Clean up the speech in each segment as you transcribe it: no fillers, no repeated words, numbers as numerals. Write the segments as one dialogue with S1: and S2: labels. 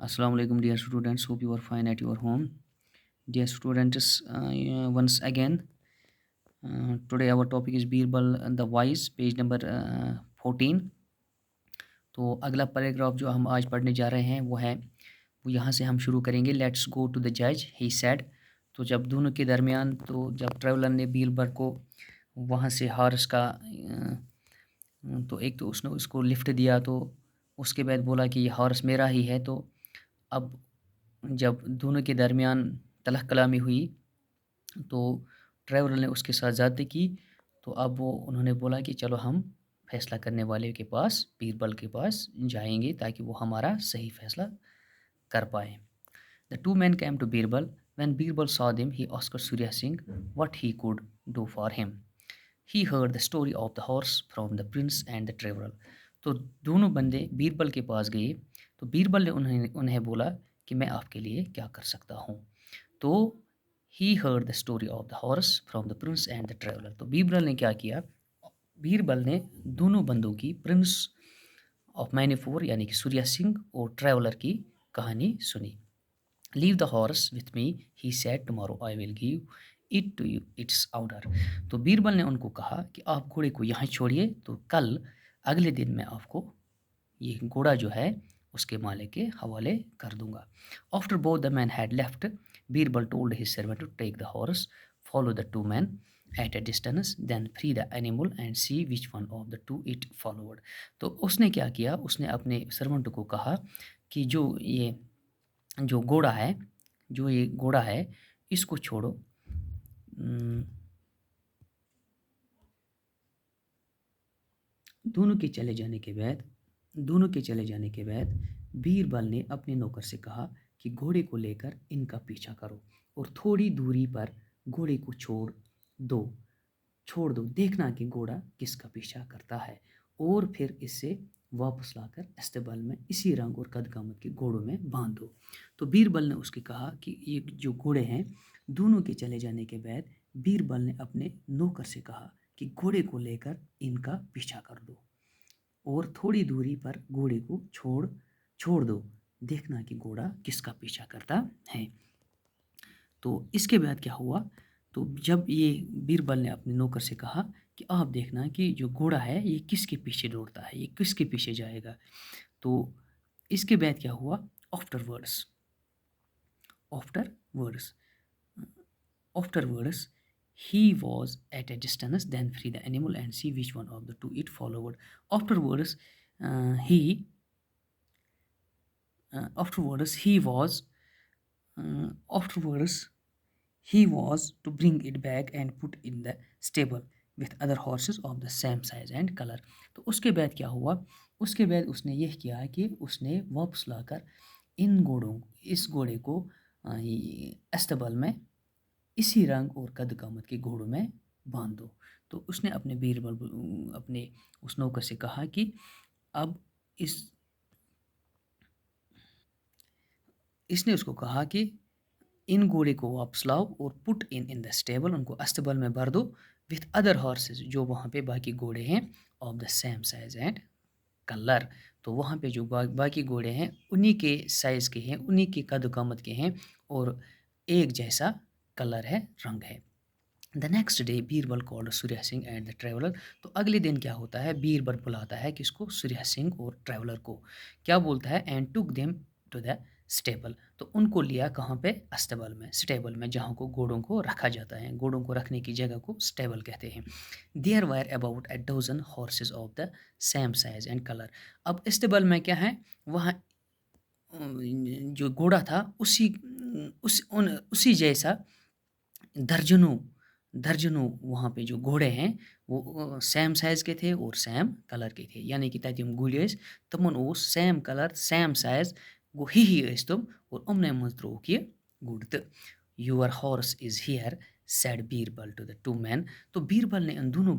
S1: Assalamu alaikum, dear students. Hope you are fine at your home. Dear students, once again, today our topic is Birbal and the Wise, page number 14. तो अगला paragraph जो हम आज पढ़ने जा रहे हैं वो यहाँ से हम शुरू करेंगे. लेट्स गो टू द जज, ही सेड. तो जब दोनों के दरमियान, तो जब ट्रैवलर ने बीरबल को वहाँ से हॉर्स का तो एक तो उसने उसको लिफ्ट दिया, तो उसके बाद बोला कि ये हॉर्स मेरा ही है. तो अब जब दोनों के दरमियान तलह कलामी हुई, तो ट्रैवलर ने उसके साथ ज़्यादती की. तो अब उन्होंने बोला कि चलो हम फैसला करने वाले के पास, बीरबल के पास जाएंगे ताकि वो हमारा सही फैसला कर पाए. The two man came to Birbal. When Birbal saw them he asked Surya Singh what he could do for him. He heard the story of the horse from the prince and the traveller. तो दोनों बंदे बीरबल के पास गए. तो बीरबल ने उन्हें बोला कि मैं आपके लिए क्या कर सकता हूँ. तो ही heard the story of the horse from the prince and the traveller. तो बीरबल ने क्या किया, बीरबल ने दोनों बंदों की, प्रिंस ऑफ मैनीफोर यानी कि सूर्या सिंह और ट्रेवलर की कहानी सुनी. Leave the horse with me, he said, tomorrow I will give it to you it's order. तो बीरबल ने उनको कहा कि आप घोड़े को यहाँ छोड़िए, तो कल अगले दिन मैं आपको ये घोड़ा जो है उसके मालिक के हवाले कर दूंगा. After both the man had left, Birbal told his servant to take the horse, follow the two man at a distance, then free the animal and see which one of the two it followed. तो उसने क्या किया, उसने अपने servant को कहा कि जो ये घोड़ा है इसको छोड़ो. दोनों के चले जाने के बाद बीरबल ने अपने नौकर से कहा कि घोड़े को लेकर इनका पीछा करो और थोड़ी दूरी पर घोड़े को छोड़ दो, देखना कि घोड़ा किसका पीछा करता है, और फिर इससे वापस लाकर अस्तबल में इसी रंग और कद कामत के घोड़ों में बांध दो. तो बीरबल ने उसके कहा कि ये जो घोड़े हैं, दोनों के चले जाने के बाद बीरबल ने अपने नौकर से कहा कि घोड़े को लेकर इनका पीछा कर दो और थोड़ी दूरी पर घोड़े को छोड़ दो, देखना कि घोड़ा किसका पीछा करता है. तो इसके बाद क्या हुआ, तो जब ये बीरबल ने अपने नौकर से कहा कि आप देखना कि जो घोड़ा है ये किसके पीछे दौड़ता है, ये किसके पीछे जाएगा. तो इसके बाद क्या हुआ, afterwards he was at a distance, then free the animal and see which one of the two it followed. Afterwards he was to bring it back and put in the stable with other horses of the same size and color. तो उसके बाद क्या हुआ, उसके बाद उसने यह किया कि उसने वापस लाकर इस घोड़े को अस्तबल में इसी रंग और कद कामत के घोड़ों में बांध दो. तो उसने अपने उस नौकर से कहा कि अब इसने उसको कहा कि इन घोड़े को वापस लाओ और पुट इन द स्टेबल, उनको अस्तबल में भर दो, विथ अदर हॉर्सेस, जो वहाँ पे बाकी घोड़े हैं, of the same size and colour. तो वहाँ पे जो बाकी घोड़े हैं उन्हीं के साइज़ के हैं, उन्हीं के कद कामत के हैं और एक जैसा कलर है, रंग है. The next day Birbal called Surya Singh and the traveller. तो अगले दिन क्या होता है, बीरबल बुलाता है किसको, सूर्या सिंह और ट्रैवलर को. क्या बोलता है, and took them to the stable. तो उनको लिया कहाँ पे, अस्तबल में, स्टेबल में, जहाँ को घोड़ों को रखा जाता है, घोड़ों को रखने की जगह को स्टेबल कहते हैं. There were about a dozen horses of the same size and colour. अब स्टेबल में क्या है, वहाँ जो घोड़ा था उसी जैसा दर्जनों वहाँ पे जो घोड़े हैं वो सेम साइज़ के थे और सेम कलर के थे, यानी कि तम गुड़ि तमन ओस सेम कलर सेम साइज़ गो ही तुम और उमने मज त्रो कि गुड़. तो your horse is here, said Birbal to the two man. तो बीरबल ने इन दोनों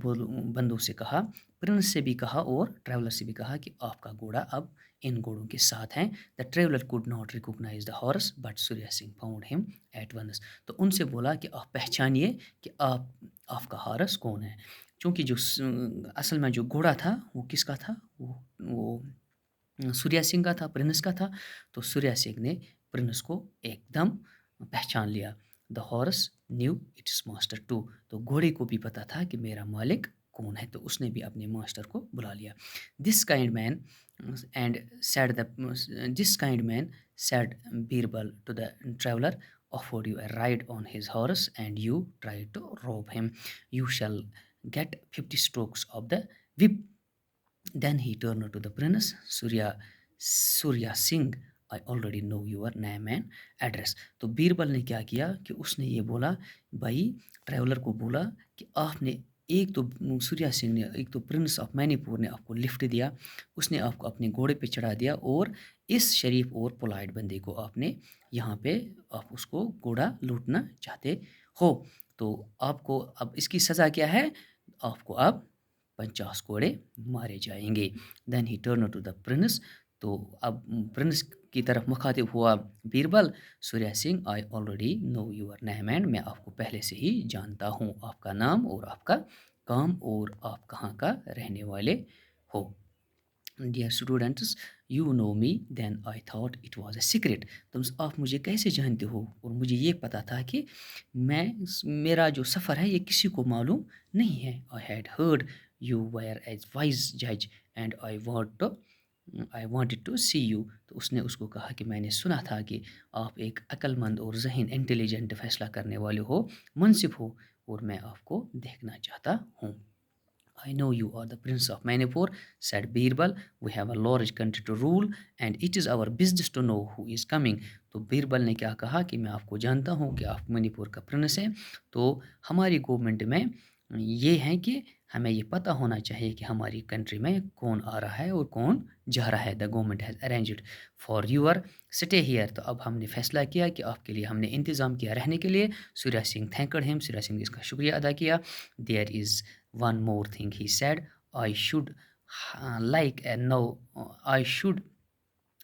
S1: बंदों से कहा, प्रिंस से भी कहा और ट्रैवलर से भी कहा कि आपका घोड़ा अब इन घोड़ों के साथ हैं. The traveller could not recognise the horse but Surya Singh found him at once. तो उनसे बोला कि आप पहचानिए कि आपका हॉर्स कौन है, क्योंकि जो असल में जो घोड़ा था वो किसका था, वो सूर्या सिंह का था, प्रिंस का था। तो सूर्या सिंह ने प्रिंस को एकदम पहचान लिया। The horse knew its master too. तो घोड़े को भी पता था कि मेरा मालिक कौन है, तो उसने भी अपने मास्टर को बुला लिया। This kind man and said the this kind man said Birbal to the traveller, offered you a ride on his horse and you tried to rob him. You shall get 50 strokes of the whip. Then he turned to the prince. Surya Singh, I already know your name and address. तो बीरबल ने क्या किया कि उसने ये बोला, भाई traveller को बोला कि आपने एक तो सूर्या सिंह ने, एक तो प्रिंस ऑफ मैनीपुर ने आपको लिफ्ट दिया, उसने आपको अपने घोड़े पे चढ़ा दिया, और इस शरीफ और पोलाइट बंदे को आपने यहाँ पे आप उसको घोड़ा लूटना चाहते हो। तो आपको अब इसकी सज़ा क्या है? आपको अब 50 घोड़े मारे जाएंगे। Then he turn to the prince. तो अब प्रिंस की तरफ मुखातिब हुआ Birbal, Surya Singh, I already know your name and, मैं आपको पहले से ही जानता हूँ, आपका नाम और आपका काम और आप कहाँ का रहने वाले हो। Dear students, you know me then I thought it was a secret. तुम आप मुझे कैसे जानते हो? और मुझे ये पता था कि मेरा जो सफ़र है ये किसी को मालूम नहीं है। I had heard you were as wise जज and I wanted to see you. तो उसने उसको कहा कि मैंने सुना था कि आप एक अक्लमंद और ज़हीन इंटेलिजेंट फैसला करने वाले हो, मुनसिफ हो, और मैं आपको देखना चाहता हूँ। I know you are the prince of Manipur, said Birbal. We have a large country to rule and it is our business to know who is coming. तो बीरबल ने क्या कहा कि मैं आपको जानता हूँ कि आप मणिपुर का प्रिंस हैं, तो हमारी गवर्नमेंट में ये है कि हमें ये पता होना चाहिए कि हमारी कंट्री में कौन आ रहा है और कौन जा रहा है। The government has arranged for your stay here. तो अब हमने फैसला किया कि आपके लिए हमने इंतज़ाम किया रहने के लिए। सूर्या सिंह थैंकड हिम, सूर्या सिंह ने इसका शुक्रिया अदा किया। There is one more thing, he said. I should like and know. I should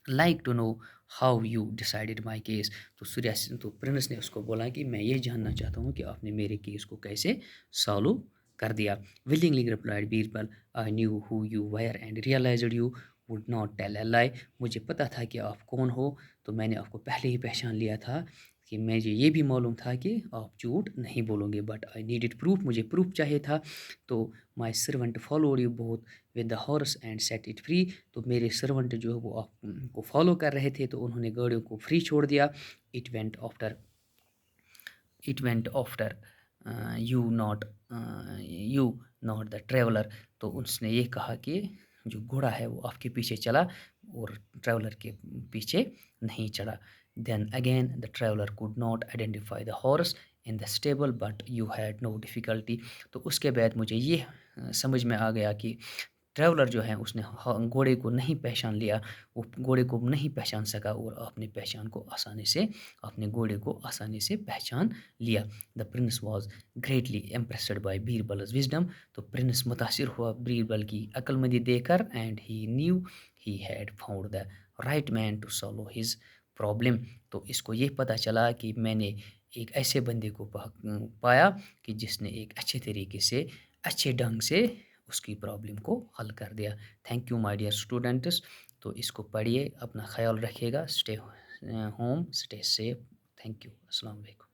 S1: like to know how you decided my case. तो सूर्या सिंह, तो प्रिंस ने उसको बोला कि मैं ये जानना चाहता हूँ कि आपने मेरे केस को कैसे सॉल्व कर दिया। willingly replied Birbal, I knew who you were and realized you would not tell a lie. मुझे पता था कि आप कौन हो, तो मैंने आपको पहले ही पहचान लिया था कि मुझे ये भी मालूम था कि आप झूठ नहीं बोलोगे। बट आई नीडेड प्रूफ, मुझे प्रूफ चाहिए था। तो my servant followed you both with the horse and set it free. तो मेरे सर्वेंट जो है वो आपको फॉलो कर रहे थे, तो उन्होंने गाड़ियों को फ्री छोड़ दिया। It went after you not the traveller. तो उसने ये कहा कि जो घोड़ा है वो आपके पीछे चला और ट्रैवलर के पीछे नहीं चढ़ा। Then again the traveller could not identify the horse in the stable but you had no difficulty. तो उसके बाद मुझे ये समझ में आ गया कि ट्रैवलर जो है उसने घोड़े को नहीं पहचान लिया, वो घोड़े को नहीं पहचान सका, और अपने घोड़े को आसानी से पहचान लिया। The prince was greatly impressed by Birbal's wisdom. तो प्रिंस मुतासिर हुआ बीरबल की अक्लमंदी देकर। And he knew he had found the right man to solve his problem. तो इसको ये पता चला कि मैंने एक ऐसे बंदे को पाया कि जिसने एक अच्छे तरीके से, अच्छे ढंग से उसकी प्रॉब्लम को हल कर दिया। Thank you my dear students. तो इसको पढ़िए, अपना ख्याल रखिएगा, stay home, stay safe. Thank you. अस्सलाम वालेकुम।